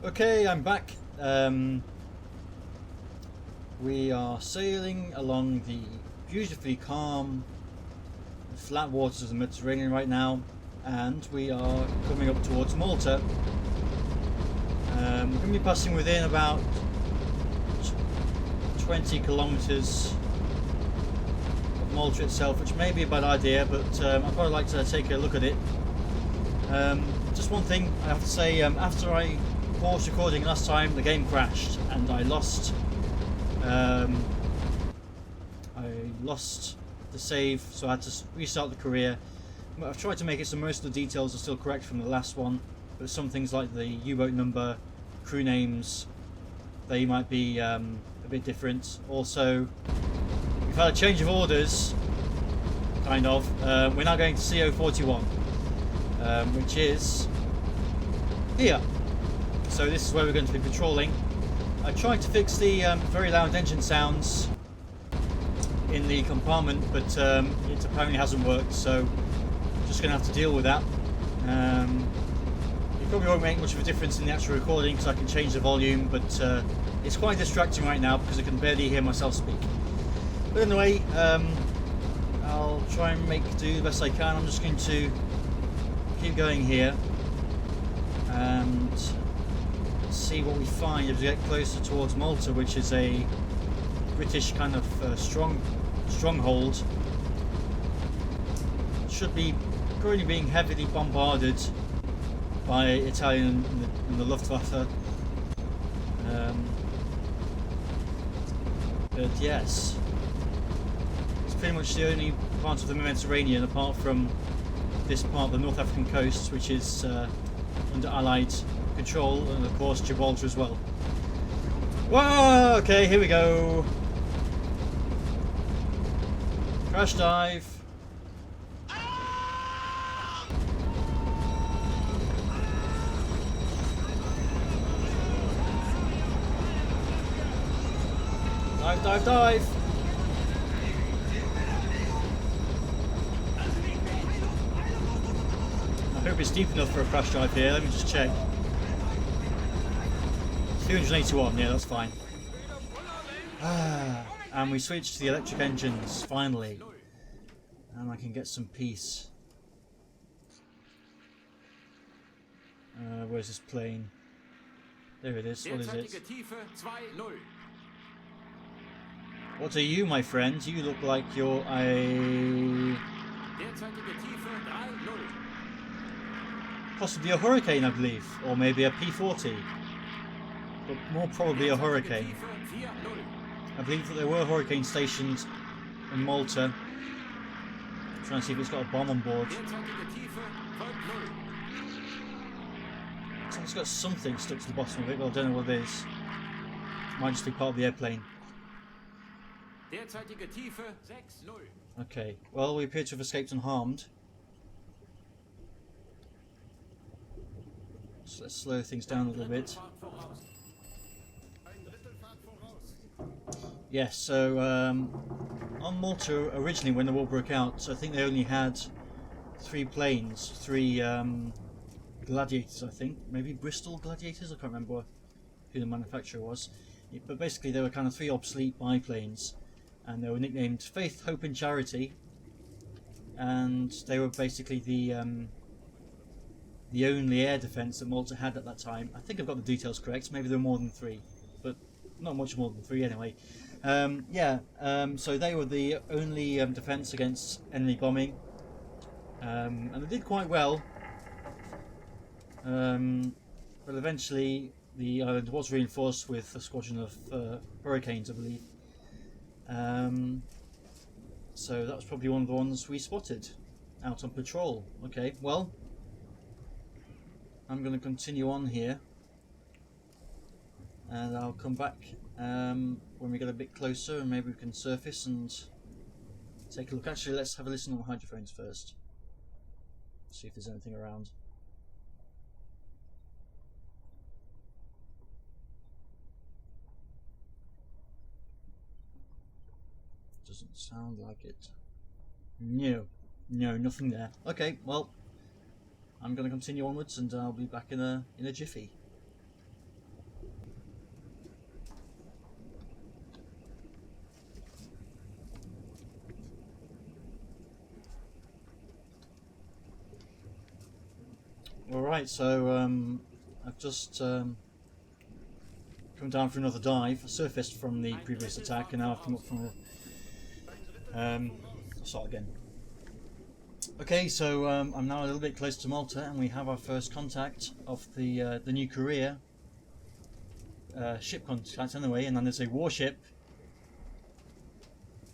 Okay, I'm back. We are sailing along the beautifully calm, flat waters of the Mediterranean right now, and we are coming up towards Malta. We're going to be passing within about 20 kilometres of Malta itself, which may be a bad idea, but I'd probably like to take a look at it. Just one thing I have to say, after I paused recording last time, the game crashed and I lost the save, so I had to restart the career. I've tried to make it so most of the details are still correct from the last one, but some things like the U-boat number, crew names, they might be a bit different. Also, we've had a change of orders, kind of. We're now going to CO41, which is here. So this is where we're going to be patrolling. I tried to fix the very loud engine sounds in the compartment, but it apparently hasn't worked, so just going to have to deal with that. It probably won't make much of a difference in the actual recording because I can change the volume, but it's quite distracting right now because I can barely hear myself speak. But anyway, I'll try and do the best I can. I'm just going to keep going here and see what we find as we get closer towards Malta, which is a British kind of stronghold. Should be currently being heavily bombarded by Italian and the Luftwaffe. But yes, it's pretty much the only part of the Mediterranean apart from this part of the North African coast, which is under Allied control, and of course Gibraltar as well. Whoa! Okay, here we go. Crash dive. Dive, dive, dive. I hope it's deep enough for a crash dive here. Let me just check. 281, yeah, that's fine. And we switch to the electric engines, finally. And I can get some peace. Where's this plane? There it is. What is it? What are you, my friend? You look like you're possibly a hurricane, I believe. Or maybe a P-40. But more probably a hurricane. I believe that there were hurricanes stationed in Malta. I'm trying to see if it's got a bomb on board. It's got something stuck to the bottom of it, but I don't know what it is. It might just be part of the airplane. Okay, well, we appear to have escaped unharmed. So let's slow things down a little bit. Yes, so on Malta originally when the war broke out, I think they only had 3 planes, 3 Gladiators, I think, maybe Bristol Gladiators, I can't remember who the manufacturer was, but basically they were kind of 3 obsolete biplanes, and they were nicknamed Faith, Hope and Charity, and they were basically the only air defence that Malta had at that time. I think I've got the details correct, maybe there were more than 3, but not much more than 3 anyway. So they were the only defence against enemy bombing, and they did quite well, but eventually the island was reinforced with a squadron of hurricanes, I believe. So that was probably one of the ones we spotted out on patrol. Okay, well, I'm going to continue on here, and I'll come back when we get a bit closer, and maybe we can surface and take a look. Actually, let's have a listen on the hydrophones first, see if there's anything around. Doesn't sound like it. No, nothing there. Okay, well, I'm going to continue onwards, and I'll be back in a jiffy. Alright, so I've just come down for another dive. I surfaced from the previous attack and now I've come up from the... start again. Okay, so I'm now a little bit close to Malta and we have our first contact of the new career. Ship contact anyway, and then there's a warship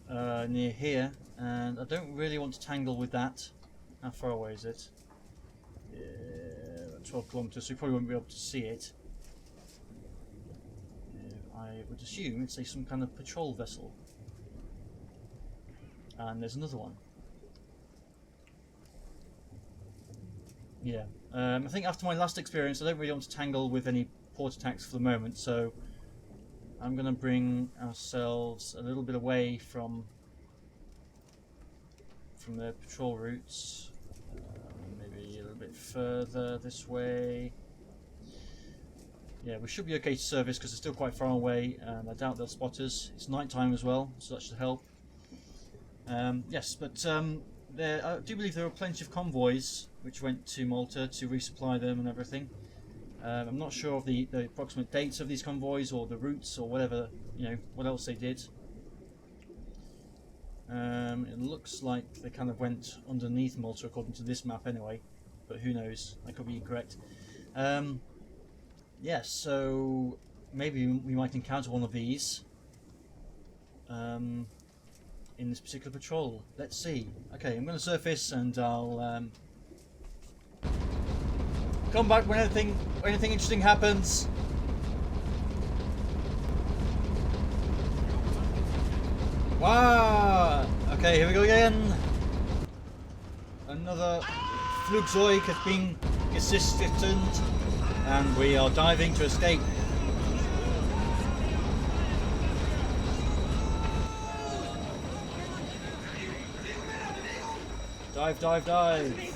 near here, and I don't really want to tangle with that. How far away is it? 12 kilometers, so you probably won't be able to see it. I would assume it's some kind of patrol vessel. And there's another one. Yeah, I think after my last experience I don't really want to tangle with any port attacks for the moment, so I'm going to bring ourselves a little bit away from the patrol routes, maybe a little bit further this way. Yeah, we should be okay to service because it's still quite far away and I doubt they'll spot us. It's night time as well, so that should help. Yes, but I do believe there were plenty of convoys which went to Malta to resupply them and everything. I'm not sure of the approximate dates of these convoys or the routes or whatever, you know, what else they did. It looks like they kind of went underneath Malta according to this map anyway, but who knows, I could be incorrect. Yes, so maybe we might encounter one of these in this particular patrol. Let's see. Okay, I'm going to surface and I'll come back when anything interesting happens. Wow! Okay, here we go again. Another Flugzeug has been gesichtet, and we are diving to escape. Dive, dive, dive.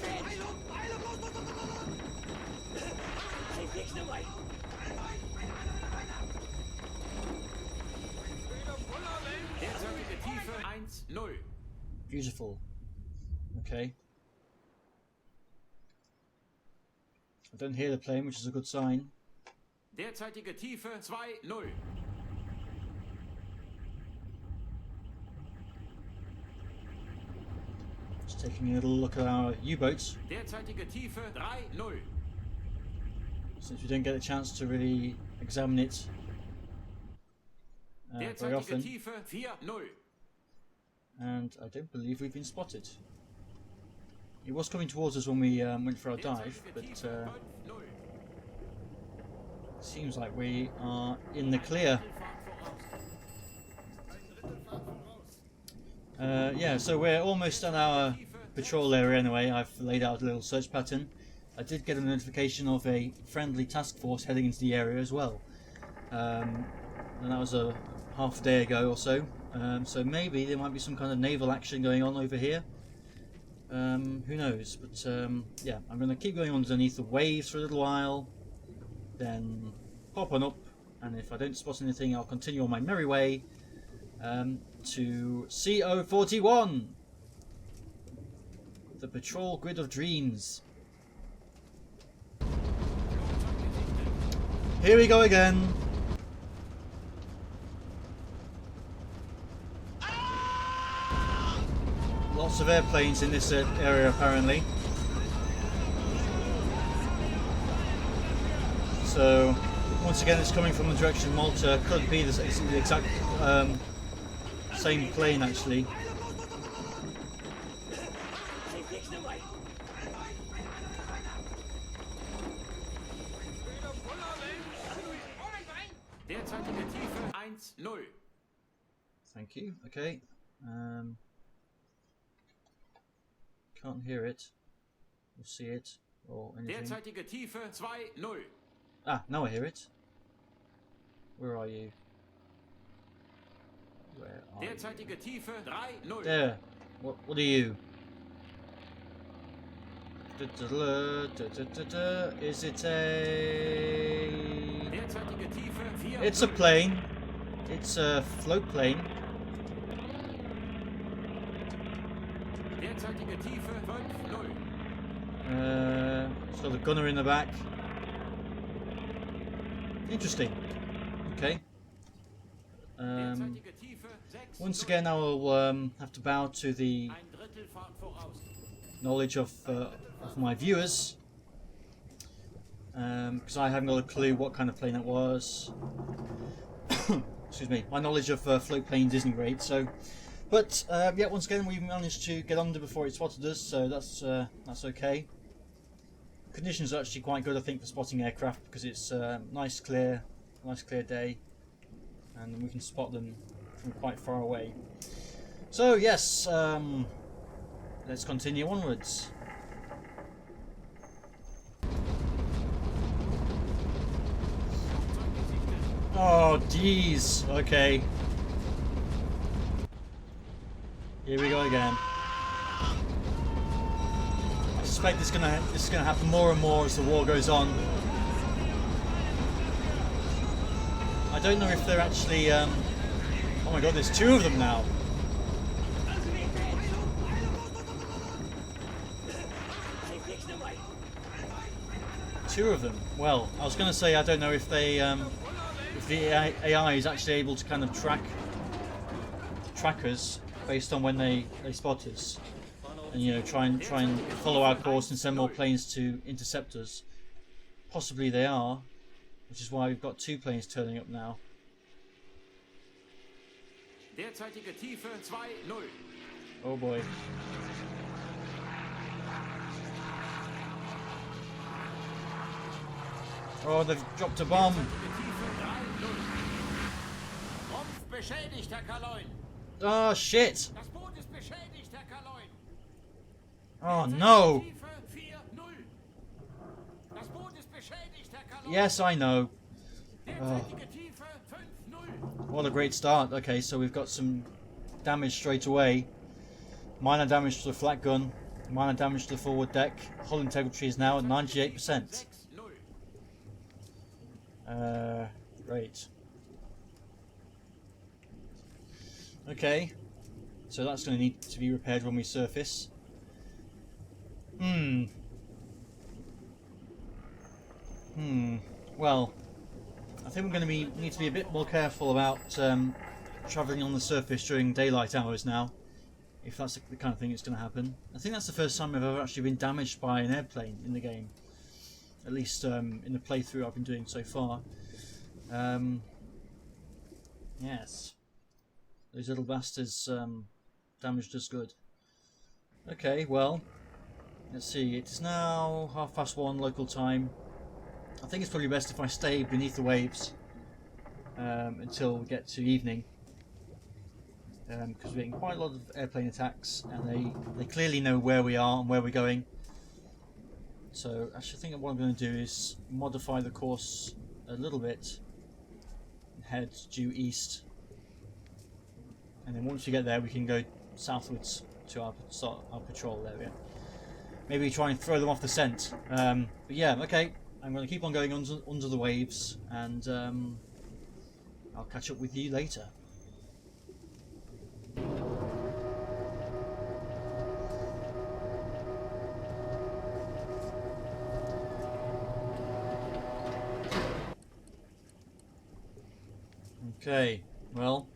Beautiful. Okay. I don't hear the plane, which is a good sign. Derzeitige Tiefe 2,0. Just taking a little look at our U-boats. Derzeitige Tiefe 3,0. Since we don't get a chance to really examine it very often. Derzeitige Tiefe 4,0. And I don't believe we've been spotted. It was coming towards us when we went for our dive, but it seems like we are in the clear. Yeah, so we're almost on our patrol area anyway. I've laid out a little search pattern. I did get a notification of a friendly task force heading into the area as well. And that was a half a day ago or so. So maybe there might be some kind of naval action going on over here. Who knows? But yeah, I'm going to keep going underneath the waves for a little while, then pop on up, and if I don't spot anything, I'll continue on my merry way to CO41, the patrol grid of dreams. Here we go again. Lots of airplanes in this area apparently. So once again it's coming from the direction of Malta. Could be the exact same plane actually. Derzeitige Tiefe 1,0. Thank you. Okay. Can't hear it or see it or anything. Derzeitige Tiefe 2,0. Ah, now I hear it. Where are you? Where are you? Derzeitige Tiefe 3,0. There. What are you? Is it a... Derzeitige Tiefe 4,0. It's a plane. It's a float plane. Derzeitige Tiefe 5,0. It's got a gunner in the back. Interesting. Okay. Derzeitige Tiefe 6, Once 0. again, I will have to bow to the Ein Drittel Fahrt voraus. knowledge of my viewers, because I haven't got a clue what kind of plane it was. Excuse me. My knowledge of float planes isn't great, so. But yeah, once again, we managed to get under before it spotted us, so that's okay. Conditions are actually quite good, I think, for spotting aircraft because it's nice clear day, and we can spot them from quite far away. So yes, let's continue onwards. Oh, jeez. Okay. Here we go again. I suspect this is gonna happen more and more as the war goes on. I don't know if they're actually. Oh my God! There's two of them now. Two of them. Well, I was going to say I don't know if they, if the AI is actually able to kind of track us based on when they spot us, and you know try and follow our course and send more planes to intercept us. Possibly they are, which is why we've got two planes turning up now. Derzeitige Tiefe 2-0. Oh boy. Oh, they've dropped a bomb. Rumpf beschädigt, Herr Kaloin. Oh shit. Das Boot ist beschädigt, Herr Kaloin. Oh no. Tiefe 4-0. Das Boot ist beschädigt, Herr Kaloin. Yes, I know. Derzeitige Tiefe 5-0. What a great start. Okay, so we've got some damage straight away. Minor damage to the flat gun. Minor damage to the forward deck. Hull integrity is now at 98%. Great. Okay, so that's going to need to be repaired when we surface. Well, I think we're going to need to be a bit more careful about travelling on the surface during daylight hours now, if that's the kind of thing that's going to happen. I think that's the first time I've ever actually been damaged by an airplane in the game, at least in the playthrough I've been doing so far. Yes, those little bastards damaged us good. Okay, well, let's see, it's now 1:30 local time. I think it's probably best if I stay beneath the waves until we get to evening, because we're getting quite a lot of airplane attacks and they clearly know where we are and where we're going. So actually I think what I'm going to do is modify the course a little bit and head due east, and then once we get there we can go southwards to our patrol area. Maybe try and throw them off the scent. But yeah, okay, I'm going to keep on going under the waves, and I'll catch up with you later. Okay, well,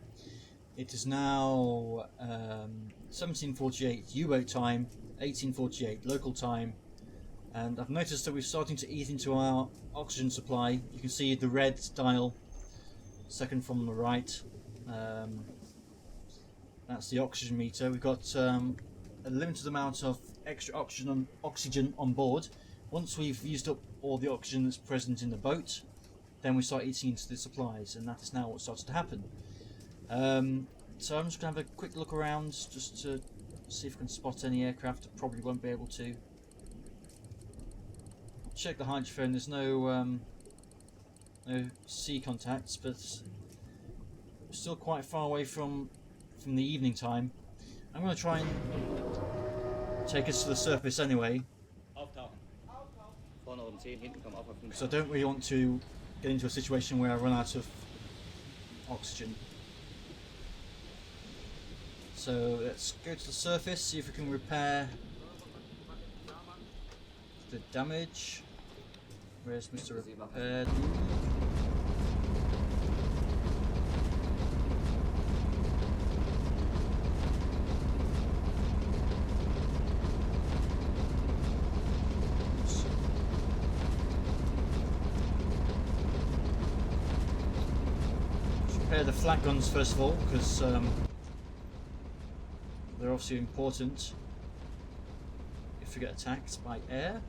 it is now 17:48 U-boat time, 18:48 local time, and I've noticed that we're starting to eat into our oxygen supply. You can see the red dial, second from the right. That's the oxygen meter. We've got a limited amount of extra oxygen on board. Once we've used up all the oxygen that's present in the boat, then we start eating into the supplies, and that is now what started to happen. So I'm just going to have a quick look around just to see if I can spot any aircraft. I probably won't be able to. Check the hydrophone. There's no sea contacts, but we're still quite far away from the evening time. I'm going to try and take us to the surface anyway, because I don't really want to get into a situation where I run out of oxygen. So let's go to the surface, see if we can repair the damage. Where's Mr. Repaired? Let's repair the flak guns first of all, because they're obviously important if we get attacked by air.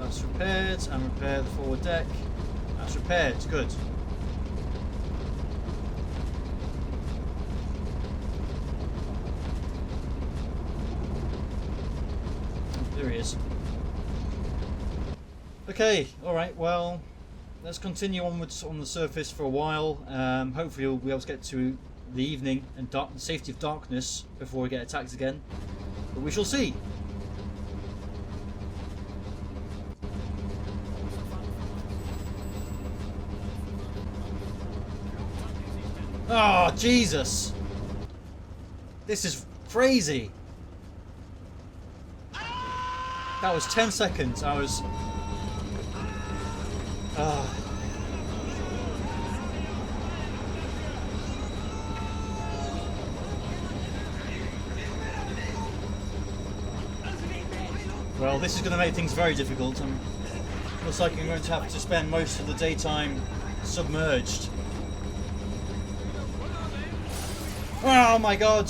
That's repaired, and repair the forward deck. That's repaired, good. There he is. Okay, alright, well, let's continue onwards on the surface for a while. Hopefully we'll be able to get to the evening and safety of darkness before we get attacked again. But we shall see. Oh, Jesus! This is crazy! That was 10 seconds. I was... Well, this is going to make things very difficult. Looks like I'm going to have to spend most of the daytime submerged. Oh my god!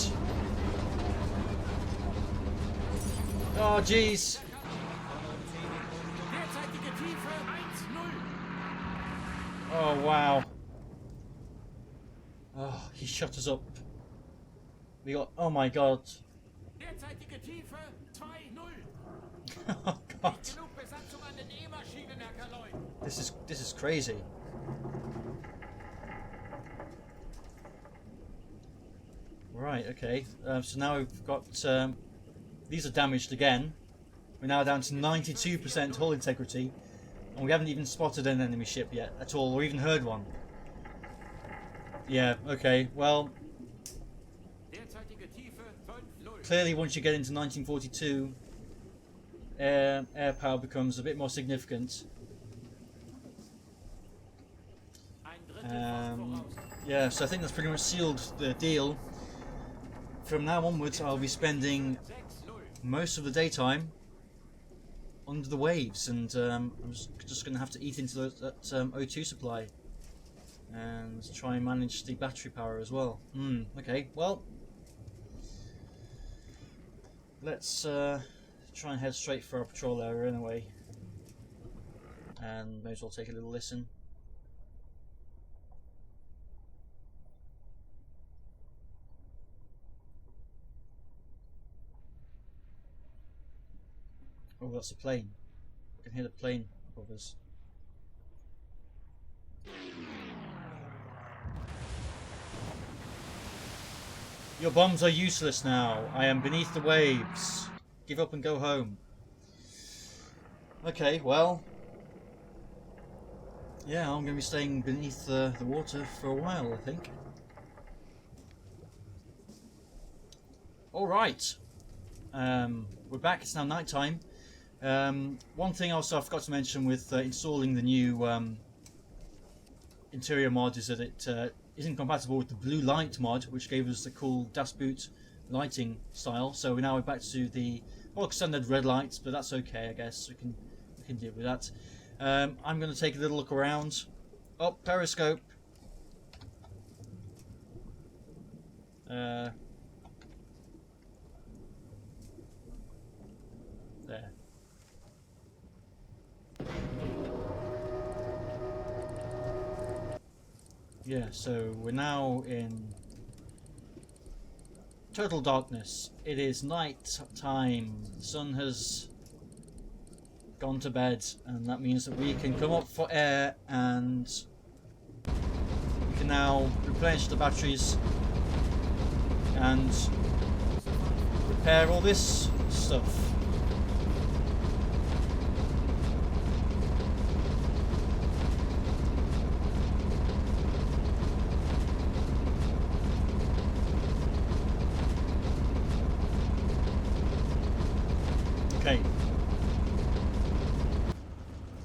Oh jeez! Oh wow! Oh, he shut us up. We got... Oh my god! Oh god! This is crazy. Right, okay. So now we've got... these are damaged again. We're now down to 92% hull integrity. And we haven't even spotted an enemy ship yet at all, or even heard one. Yeah, okay. Well... Clearly once you get into 1942, air power becomes a bit more significant. Yeah, so I think that's pretty much sealed the deal. From now onwards, I'll be spending most of the daytime under the waves, and I'm just going to have to eat into that O2 supply and try and manage the battery power as well. Okay, well, let's try and head straight for our patrol area anyway, and may as well take a little listen. Oh, that's a plane. I can hear the plane above us. Your bombs are useless now. I am beneath the waves. Give up and go home. Okay, well. Yeah, I'm going to be staying beneath the water for a while, I think. Alright. We're back. It's now night time. One thing also I forgot to mention with installing the new interior mod is that it isn't compatible with the blue light mod, which gave us the cool Das Boot lighting style. So we're now back to the standard red lights, but that's okay, I guess. We can deal with that. I'm going to take a little look around. Oh, periscope. There. Yeah, so we're now in total darkness. It is night time. The sun has gone to bed, and that means that we can come up for air, and we can now replenish the batteries and repair all this stuff. Okay.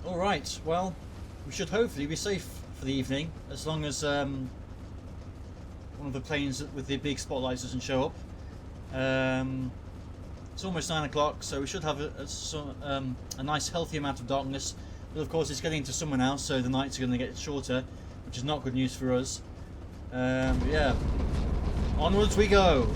Alright, well, we should hopefully be safe for the evening, as long as one of the planes with the big spotlights doesn't show up. It's almost 9 o'clock, so we should have a nice healthy amount of darkness. But of course it's getting into summer now, so the nights are going to get shorter, which is not good news for us. Yeah, onwards we go.